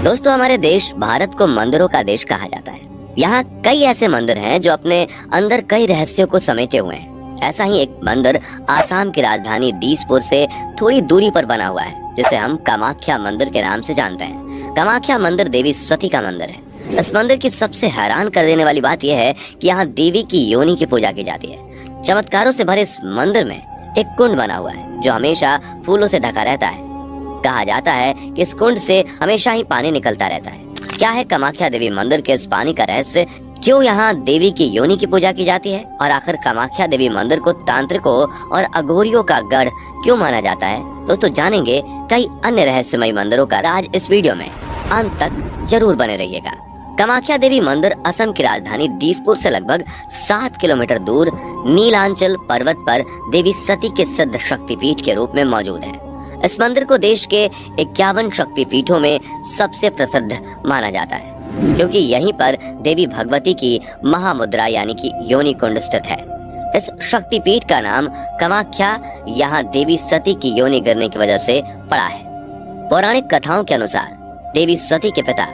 दोस्तों, हमारे देश भारत को मंदिरों का देश कहा जाता है। यहाँ कई ऐसे मंदिर हैं जो अपने अंदर कई रहस्यों को समेटे हुए हैं। ऐसा ही एक मंदिर आसाम की राजधानी दिसपुर से थोड़ी दूरी पर बना हुआ है, जिसे हम कामाख्या मंदिर के नाम से जानते हैं। कामाख्या मंदिर देवी सती का मंदिर है। इस मंदिर की सबसे हैरान कर देने वाली बात यह है कि यहाँ देवी की योनि की पूजा की जाती है। चमत्कारों से भरे इस मंदिर में एक कुंड बना हुआ है जो हमेशा फूलों से ढका रहता है। कहा जाता है कि इस कुंड से हमेशा ही पानी निकलता रहता है। क्या है कामाख्या देवी मंदिर के इस पानी का रहस्य? क्यों यहाँ देवी की योनि की पूजा की जाती है? और आखिर कामाख्या देवी मंदिर को तांत्रिकों और अघोरियों का गढ़ क्यों माना जाता है? दोस्तों, जानेंगे कई अन्य रहस्यमय मंदिरों का राज इस वीडियो में। अंत तक जरूर बने रहिएगा। कामाख्या देवी मंदिर असम की राजधानी दिसपुर से लगभग 7 किलोमीटर दूर नीलांचल पर्वत पर देवी सती के सिद्ध शक्तिपीठ के रूप में मौजूद है। इस मंदिर को देश के 51 शक्तिपीठों में सबसे प्रसिद्ध माना जाता है, क्योंकि यहीं पर देवी भगवती की महामुद्रा यानी कि योनि कुंड स्थित है। इस शक्तिपीठ का नाम कामाख्या यहाँ देवी सती की योनि गिरने की वजह से पड़ा है। पौराणिक कथाओं के अनुसार देवी सती के पिता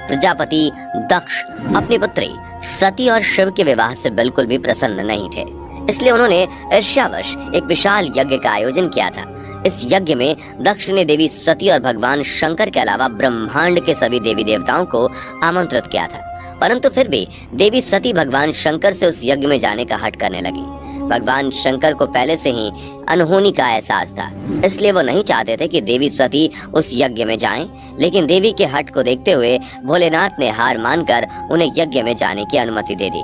प्रजापति दक्ष अपनी पुत्री सती और शिव के विवाह से बिल्कुल भी प्रसन्न नहीं थे। इसलिए उन्होंने ईर्ष्यावश एक विशाल यज्ञ का आयोजन किया था। इस यज्ञ में दक्ष ने देवी सती और भगवान शंकर के अलावा ब्रह्मांड के सभी देवी देवताओं को आमंत्रित किया था, परंतु फिर भी देवी सती भगवान शंकर से उस यज्ञ में जाने का हट करने लगी। भगवान शंकर को पहले से ही अनहोनी का एहसास था, इसलिए वो नहीं चाहते थे कि देवी सती उस यज्ञ में जाएं, लेकिन देवी के हट को देखते हुए भोलेनाथ ने हार मानकर उन्हें यज्ञ में जाने की अनुमति दे दी।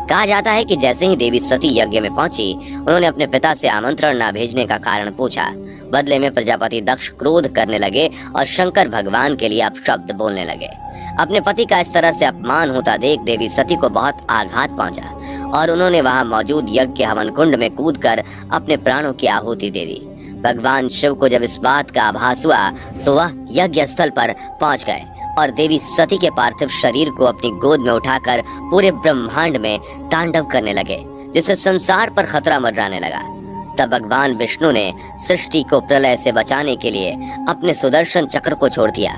कहा जाता है कि जैसे ही देवी सती यज्ञ में पहुंची, उन्होंने अपने पिता से आमंत्रण न भेजने का कारण पूछा। बदले में प्रजापति दक्ष क्रोध करने लगे और शंकर भगवान के लिए अपशब्द बोलने लगे। अपने पति का इस तरह से अपमान होता देख देवी सती को बहुत आघात पहुंचा और उन्होंने वहां मौजूद यज्ञ के हवन कुंड में कूदकर अपने प्राणों की आहुति दे दी। भगवान शिव को जब इस बात का आभास हुआ तो वह यज्ञ स्थल पर पहुंच गए और देवी सती के पार्थिव शरीर को अपनी गोद में उठाकर पूरे ब्रह्मांड में तांडव करने लगे, जिससे संसार पर खतरा मंडराने लगा। तब भगवान विष्णु ने सृष्टि को प्रलय से बचाने के लिए अपने सुदर्शन चक्र को छोड़ दिया।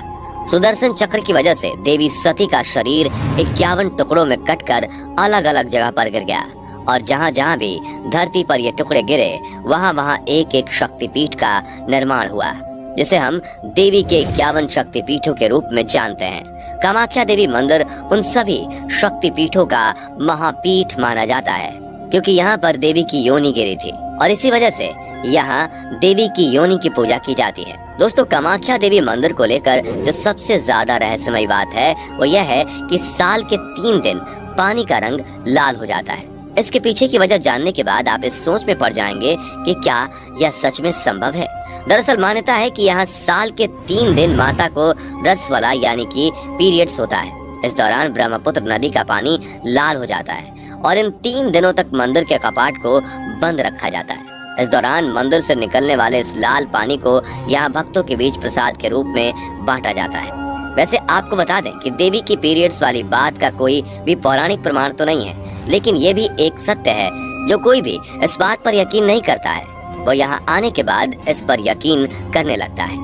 सुदर्शन चक्र की वजह से देवी सती का शरीर 51 टुकड़ों में कटकर अलग अलग जगह पर गिर गया और जहाँ जहाँ भी धरती पर ये टुकड़े गिरे वहाँ वहाँ एक एक शक्तिपीठ का निर्माण हुआ, जिसे हम देवी के 51 शक्तिपीठों के रूप में जानते हैं। कामाख्या देवी मंदिर उन सभी शक्तिपीठों का महापीठ माना जाता है, क्योंकि यहाँ पर देवी की योनि गिरी थी और इसी वजह से यहाँ देवी की योनि की पूजा की जाती है। दोस्तों, कामाख्या देवी मंदिर को लेकर जो सबसे ज्यादा रहस्यमय बात है वो यह है कि साल के 3 दिन पानी का रंग लाल हो जाता है। इसके पीछे की वजह जानने के बाद आप इस सोच में पड़ जाएंगे कि क्या यह सच में संभव है। दरअसल मान्यता है कि यहाँ साल के 3 दिन माता को रसवला यानी कि पीरियड्स होता है। इस दौरान ब्रह्मपुत्र नदी का पानी लाल हो जाता है और इन 3 दिनों तक मंदिर के कपाट को बंद रखा जाता है। इस दौरान मंदिर से निकलने वाले इस लाल पानी को यहाँ भक्तों के बीच प्रसाद के रूप में बांटा जाता है। वैसे आपको बता दें कि देवी की पीरियड्स वाली बात का कोई भी पौराणिक प्रमाण तो नहीं है, लेकिन ये भी एक सत्य है जो कोई भी इस बात पर यकीन नहीं करता है, वो यहाँ आने के बाद इस पर यकीन करने लगता है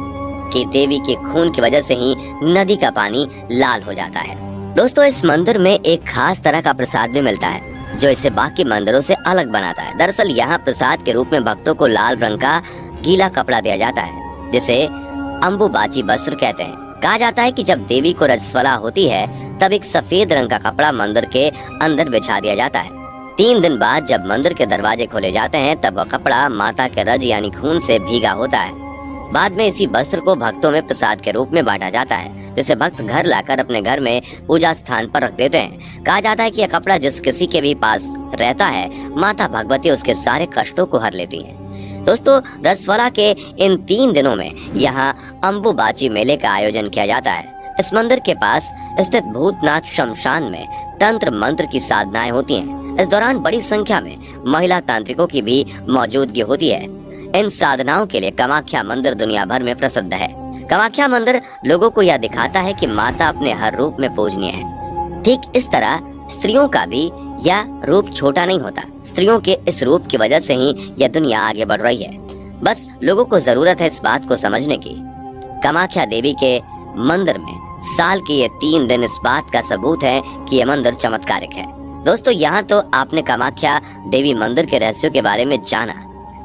कि देवी के खून की वजह से ही नदी का पानी लाल हो जाता है। दोस्तों, इस मंदिर में एक खास तरह का प्रसाद भी मिलता है जो इसे बाकी मंदिरों से अलग बनाता है। दरअसल यहाँ प्रसाद के रूप में भक्तों को लाल रंग का गीला कपड़ा दिया जाता है, जिसे अम्बुबाची वस्त्र कहते हैं। कहा जाता है कि जब देवी को रजस्वला होती है तब एक सफेद रंग का कपड़ा मंदिर के अंदर बिछा दिया जाता है। 3 दिन बाद जब मंदिर के दरवाजे खोले जाते हैं तब वह कपड़ा माता के रज यानी खून से भीगा होता है। बाद में इसी वस्त्र को भक्तों में प्रसाद के रूप में बांटा जाता है, जिसे भक्त घर लाकर अपने घर में पूजा स्थान पर रख देते हैं। कहा जाता है कि यह कपड़ा जिस किसी के भी पास रहता है, माता भगवती उसके सारे कष्टों को हर लेती हैं। दोस्तों, रसवला के इन 3 दिनों में यहाँ अम्बुबाची मेले का आयोजन किया जाता है। इस मंदिर के पास स्थित भूतनाथ शमशान में तंत्र मंत्र की साधनाएं होती हैं। इस दौरान बड़ी संख्या में महिला तांत्रिकों की भी मौजूदगी होती है। इन साधनाओं के लिए कामाख्या मंदिर दुनिया भर में प्रसिद्ध है। कामाख्या मंदिर लोगों को यह दिखाता है कि माता अपने हर रूप में पूजनीय है। ठीक इस तरह स्त्रियों का भी यह रूप छोटा नहीं होता। स्त्रियों के इस रूप की वजह से ही यह दुनिया आगे बढ़ रही है। बस लोगों को जरूरत है इस बात को समझने की। कामाख्या देवी के मंदिर में साल के ये 3 दिन इस बात का सबूत है कि ये मंदिर चमत्कारिक है। दोस्तों, यहाँ तो आपने कामाख्या देवी मंदिर के रहस्यों के बारे में जाना,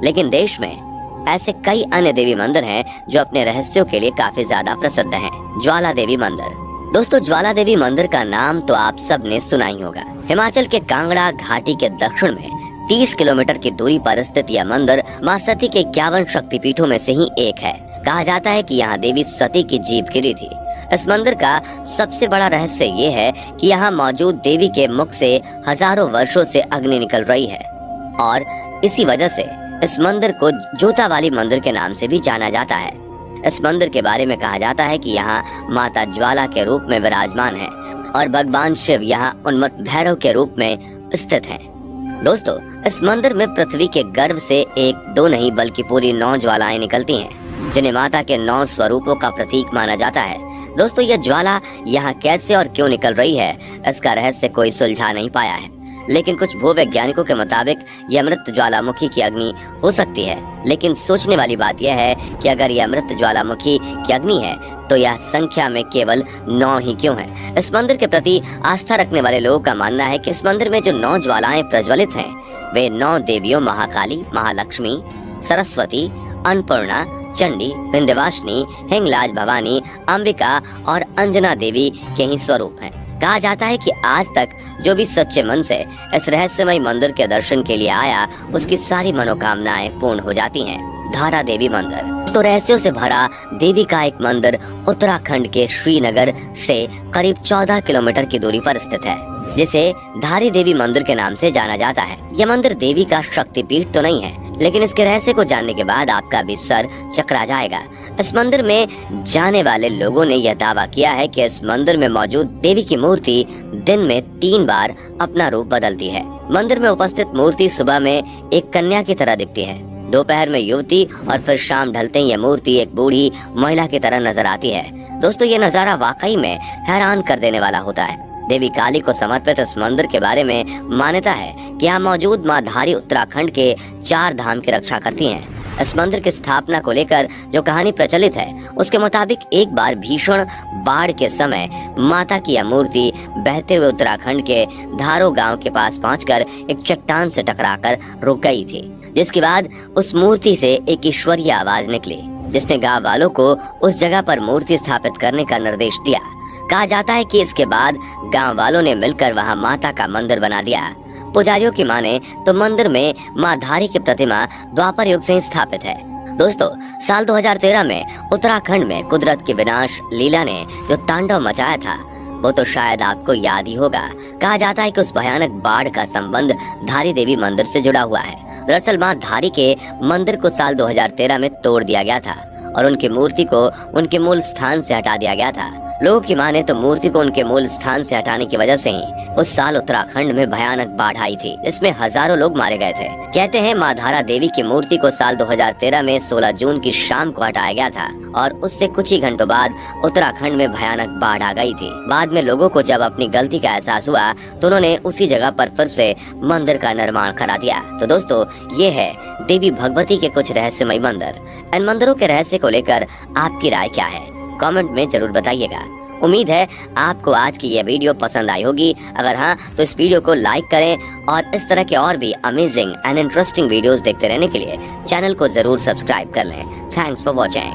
लेकिन देश में ऐसे कई अन्य देवी मंदिर हैं जो अपने रहस्यों के लिए काफी ज्यादा प्रसिद्ध हैं। ज्वाला देवी मंदिर। दोस्तों, ज्वाला देवी मंदिर का नाम तो आप सब ने सुना ही होगा। हिमाचल के कांगड़ा घाटी के दक्षिण में 30 किलोमीटर की दूरी पर स्थित यह मंदिर मां सती के 51 शक्तिपीठों में से ही एक है। कहा जाता है कि यहाँ देवी सती की जीभ गिरी थी। इस मंदिर का सबसे बड़ा रहस्य ये है कि यहाँ मौजूद देवी के मुख से हजारों वर्षों से अग्नि निकल रही है और इसी वजह से इस मंदिर को जोता वाली मंदिर के नाम से भी जाना जाता है। इस मंदिर के बारे में कहा जाता है कि यहाँ माता ज्वाला के रूप में विराजमान है और भगवान शिव यहाँ उन्मत्त भैरव के रूप में स्थित हैं। दोस्तों, इस मंदिर में पृथ्वी के गर्भ से 1-2 नहीं बल्कि पूरी 9 ज्वालाएं निकलती हैं, जिन्हें माता के 9 स्वरूपों का प्रतीक माना जाता है। दोस्तों, यह ज्वाला यहाँ कैसे और क्यों निकल रही है, इसका रहस्य कोई सुलझा नहीं पाया है, लेकिन कुछ भूवैज्ञानिकों के मुताबिक यह मृत ज्वालामुखी की अग्नि हो सकती है। लेकिन सोचने वाली बात यह है कि अगर यह मृत ज्वालामुखी की अग्नि है तो यह संख्या में केवल 9 ही क्यों है। इस मंदिर के प्रति आस्था रखने वाले लोगों का मानना है कि इस मंदिर में जो 9 ज्वालाएं प्रज्वलित हैं वे 9 देवियों महाकाली, महालक्ष्मी, सरस्वती, अन्नपूर्णा, चंडी, विंध्यवासिनी, हिंगलाज भवानी, अंबिका और अंजना देवी के ही स्वरूप हैं। कहा जाता है कि आज तक जो भी सच्चे मन से इस रहस्यमय मंदिर के दर्शन के लिए आया, उसकी सारी मनोकामनाएं पूर्ण हो जाती हैं। धारा देवी मंदिर। तो रहस्यों से भरा देवी का एक मंदिर उत्तराखंड के श्रीनगर से करीब 14 किलोमीटर की दूरी पर स्थित है, जिसे धारी देवी मंदिर के नाम से जाना जाता है। यह मंदिर देवी का शक्तिपीठ तो नहीं है, लेकिन इसके रहस्य को जानने के बाद आपका भी सर चकरा जाएगा। इस मंदिर में जाने वाले लोगों ने यह दावा किया है कि इस मंदिर में मौजूद देवी की मूर्ति दिन में 3 बार अपना रूप बदलती है। मंदिर में उपस्थित मूर्ति सुबह में एक कन्या की तरह दिखती है, दोपहर में युवती और फिर शाम ढलते ही यह मूर्ति एक बूढ़ी महिला की तरह नजर आती है। दोस्तों, ये नजारा वाकई में हैरान कर देने वाला होता है। देवी काली को समर्पित इस मंदिर के बारे में मान्यता है कि यहाँ मौजूद मां धारी उत्तराखंड के 4 धाम की रक्षा करती हैं। इस मंदिर की स्थापना को लेकर जो कहानी प्रचलित है, उसके मुताबिक एक बार भीषण बाढ़ के समय माता की यह मूर्ति बहते हुए उत्तराखंड के धारो गांव के पास पहुंचकर एक चट्टान से टकराकर रुक गई थी, जिसके बाद उस मूर्ति से एक ईश्वरीय आवाज निकली, जिसने गांव वालों को उस जगह पर मूर्ति स्थापित करने का निर्देश दिया। कहा जाता है कि इसके बाद गांव वालों ने मिलकर वहां माता का मंदिर बना दिया। पुजारियों की माने तो मंदिर में मां धारी की प्रतिमा द्वापर युग से ही स्थापित है। दोस्तों, साल 2013 में उत्तराखंड में कुदरत की विनाश लीला ने जो तांडव मचाया था, वो तो शायद आपको याद ही होगा। कहा जाता है कि उस भयानक बाढ़ का संबंध धारी देवी मंदिर से जुड़ा हुआ है। दरअसल मां धारी के मंदिर को साल 2013 में तोड़ दिया गया था और उनकी मूर्ति को उनके मूल स्थान से हटा दिया गया था। लोगों की माने तो मूर्ति को उनके मूल स्थान से हटाने की वजह से ही उस साल उत्तराखंड में भयानक बाढ़ आई थी, इसमें हजारों लोग मारे गए थे। कहते हैं मां धारा देवी की मूर्ति को साल 2013 में 16 जून की शाम को हटाया गया था और उससे कुछ ही घंटों बाद उत्तराखंड में भयानक बाढ़ आ गई थी। बाद में लोगों को जब अपनी गलती का एहसास हुआ तो उन्होंने उसी जगह पर फिर से मंदिर का निर्माण करा दिया। तो दोस्तों, ये है देवी भगवती के कुछ रहस्यमय मंदिर। इन मंदिरों के रहस्य को लेकर आपकी राय क्या है, कमेंट में जरूर बताइएगा। उम्मीद है आपको आज की यह वीडियो पसंद आई होगी। अगर हाँ, तो इस वीडियो को लाइक करें और इस तरह के और भी अमेजिंग एंड इंटरेस्टिंग वीडियोस देखते रहने के लिए चैनल को जरूर सब्सक्राइब कर लें। Thanks for watching.